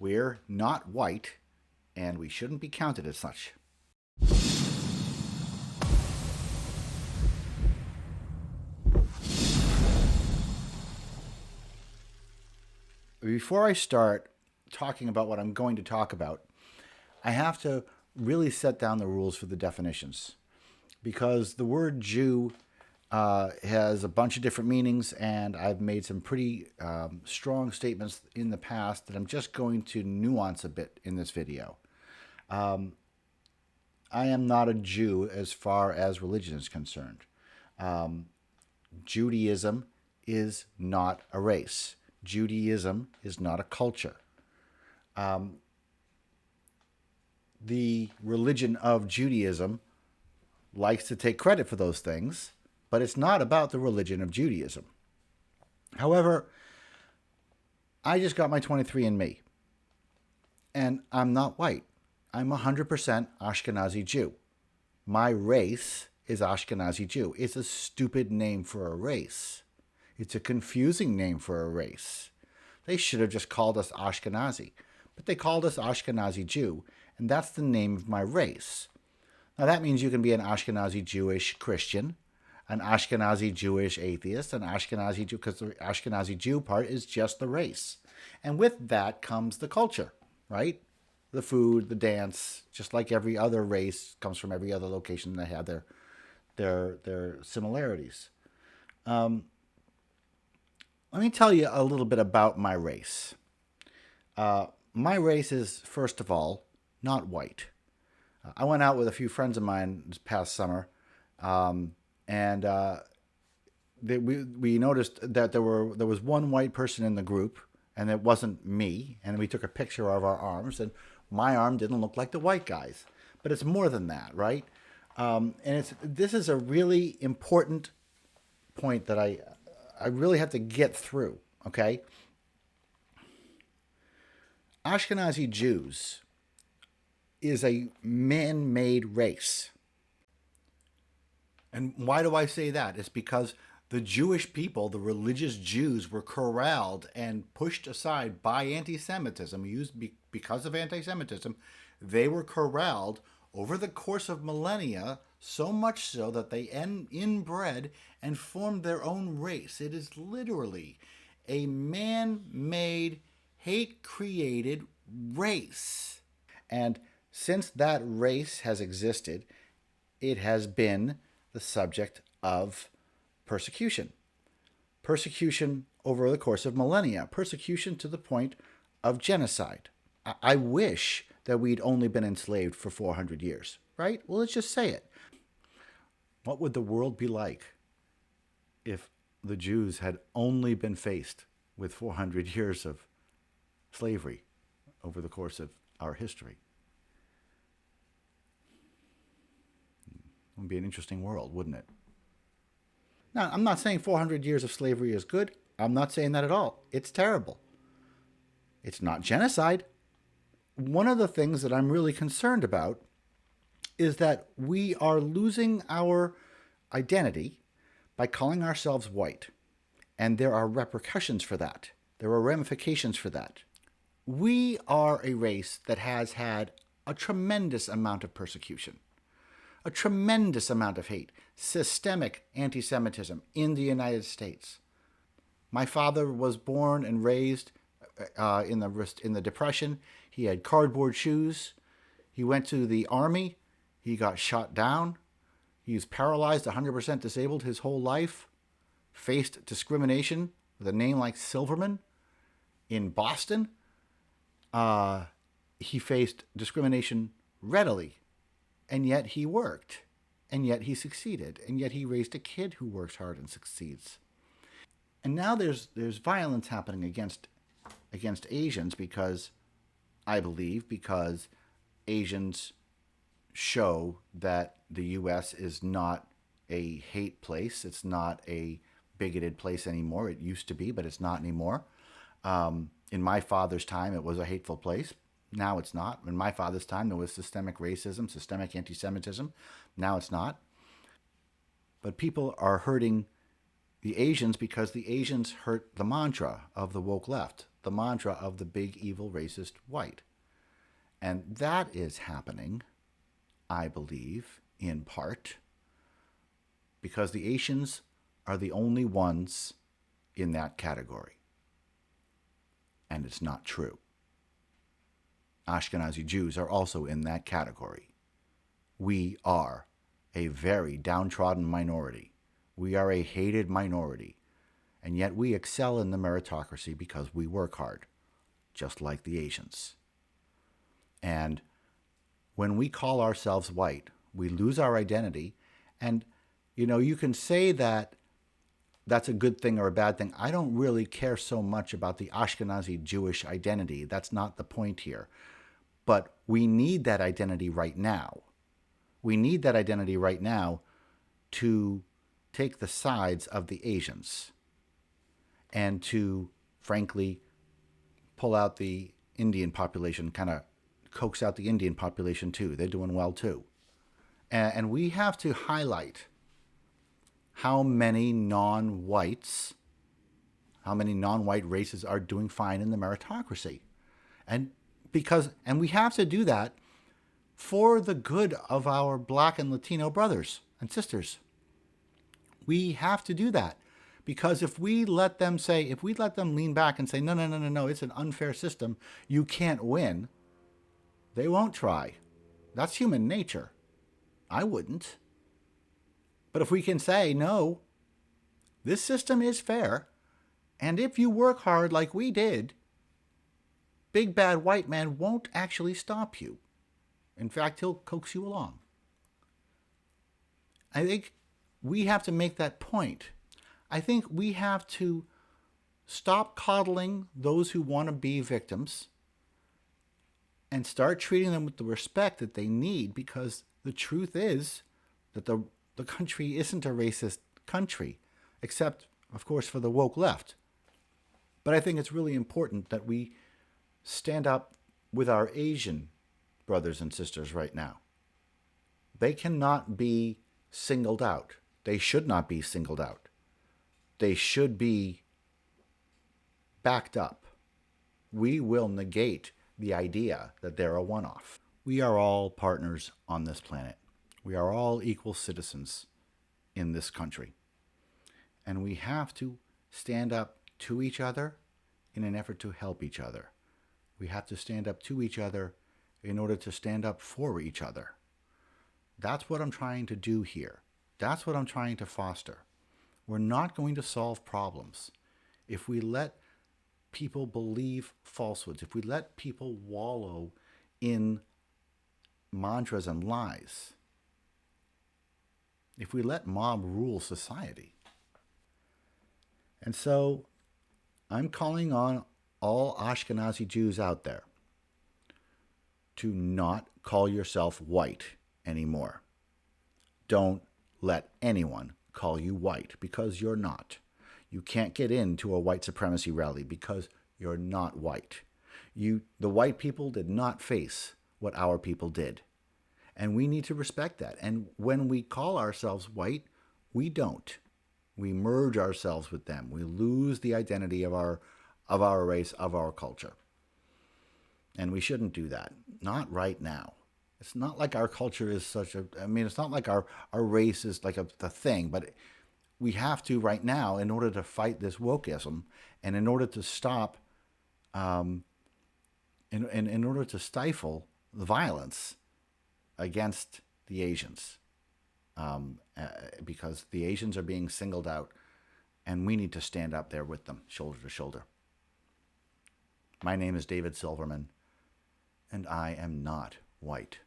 We're not white, and we shouldn't be counted as such. Before I start talking about what I'm going to talk about, I have to really set down the rules for the definitions, because the word Jew has a bunch of different meanings, and I've made some pretty strong statements in the past that I'm just going to nuance a bit in this video. I am not a Jew as far as religion is concerned. Judaism is not a race. Judaism is not a culture. The religion of Judaism likes to take credit for those things, but it's not about the religion of Judaism. However, I just got my 23andMe, and I'm not white. I'm 100% Ashkenazi Jew. My race is Ashkenazi Jew. It's a stupid name for a race. It's a confusing name for a race. They should have just called us Ashkenazi, but they called us Ashkenazi Jew, and that's the name of my race. Now that means you can be an Ashkenazi Jewish Christian, an Ashkenazi Jewish atheist, an Ashkenazi Jew, because the Ashkenazi Jew part is just the race. And with that comes the culture, right? The food, the dance, just like every other race comes from every other location. They have their similarities. Let me tell you a little bit about my race. My race is, first of all, not white. I went out with a few friends of mine this past summer, and we noticed that there was one white person in the group, and it wasn't me. And we took a picture of our arms, and my arm didn't look like the white guy's. But it's more than that, right? And this is a really important point that I really have to get through, okay? Ashkenazi Jews is a man-made race. And why do I say that? It's because the Jewish people, the religious Jews, were corralled and pushed aside by anti-Semitism. Because of anti-Semitism, they were corralled over the course of millennia, so much so that they inbred and formed their own race. It is literally a man-made, hate-created race. And since that race has existed, it has been the subject of persecution. Persecution over the course of millennia. Persecution to the point of genocide. I wish that we'd only been enslaved for 400 years, right? Well, let's just say it. What would the world be like if the Jews had only been faced with 400 years of slavery over the course of our history? It would be an interesting world, wouldn't it? Now, I'm not saying 400 years of slavery is good. I'm not saying that at all. It's terrible. It's not genocide. One of the things that I'm really concerned about is that we are losing our identity by calling ourselves white. And there are repercussions for that. There are ramifications for that. We are a race that has had a tremendous amount of persecution, a tremendous amount of hate, systemic anti-Semitism in the United States. My father was born and raised in the Depression. He had cardboard shoes. He went to the army. He got shot down. He was paralyzed, 100% disabled his whole life. Faced discrimination with a name like Silverman in Boston. He faced discrimination readily. And yet he worked. And yet he succeeded. And yet he raised a kid who works hard and succeeds. And now there's violence happening against Asians because Asians show that the U.S. is not a hate place. It's not a bigoted place anymore. It used to be, but it's not anymore. In my father's time, it was a hateful place. Now it's not. In my father's time, there was systemic racism, systemic anti-Semitism. Now it's not. But people are hurting the Asians because the Asians hurt the mantra of the woke left. the mantra of the big evil racist white. And that is happening, I believe, in part because the Asians are the only ones in that category. And it's not true. Ashkenazi Jews are also in that category. We are a very downtrodden minority. We are a hated minority. And yet we excel in the meritocracy because we work hard, just like the Asians. And when we call ourselves white, we lose our identity. And, you can say that that's a good thing or a bad thing. I don't really care so much about the Ashkenazi Jewish identity. That's not the point here. But we need that identity right now. We need that identity right now to take the sides of the Asians and to, frankly, pull out the Indian population, kind of coax out the Indian population too. They're doing well too. And we have to highlight how many non-white races are doing fine in the meritocracy. And we have to do that for the good of our Black and Latino brothers and sisters. We have to do that. Because if we let them lean back and say, no, it's an unfair system, you can't win, they won't try. That's human nature. I wouldn't. But if we can say, no, this system is fair, and if you work hard like we did, big bad white man won't actually stop you. In fact, he'll coax you along. I think we have to make that point. I think we have to stop coddling those who want to be victims and start treating them with the respect that they need, because the truth is that the country isn't a racist country, except, of course, for the woke left. But I think it's really important that we stand up with our Asian brothers and sisters right now. They cannot be singled out. They should not be singled out. They should be backed up. We will negate the idea that they're a one-off. We are all partners on this planet. We are all equal citizens in this country. And we have to stand up to each other in an effort to help each other. We have to stand up to each other in order to stand up for each other. That's what I'm trying to do here. That's what I'm trying to foster. We're not going to solve problems if we let people believe falsehoods, if we let people wallow in mantras and lies, if we let mob rule society. And so I'm calling on all Ashkenazi Jews out there to not call yourself white anymore. Don't let anyone call you white, because you're not. You can't get into a white supremacy rally because you're not white. The white people did not face what our people did. And we need to respect that. And when we call ourselves white, we don't. We merge ourselves with them. We lose the identity of our race, of our culture. And we shouldn't do that. Not right now. It's not like our culture is it's not like our race is like the thing, but we have to right now, in order to fight this wokeism, and in order to stop, in order to stifle the violence against the Asians, because the Asians are being singled out, and we need to stand up there with them, shoulder to shoulder. My name is David Silverman, and I am not white.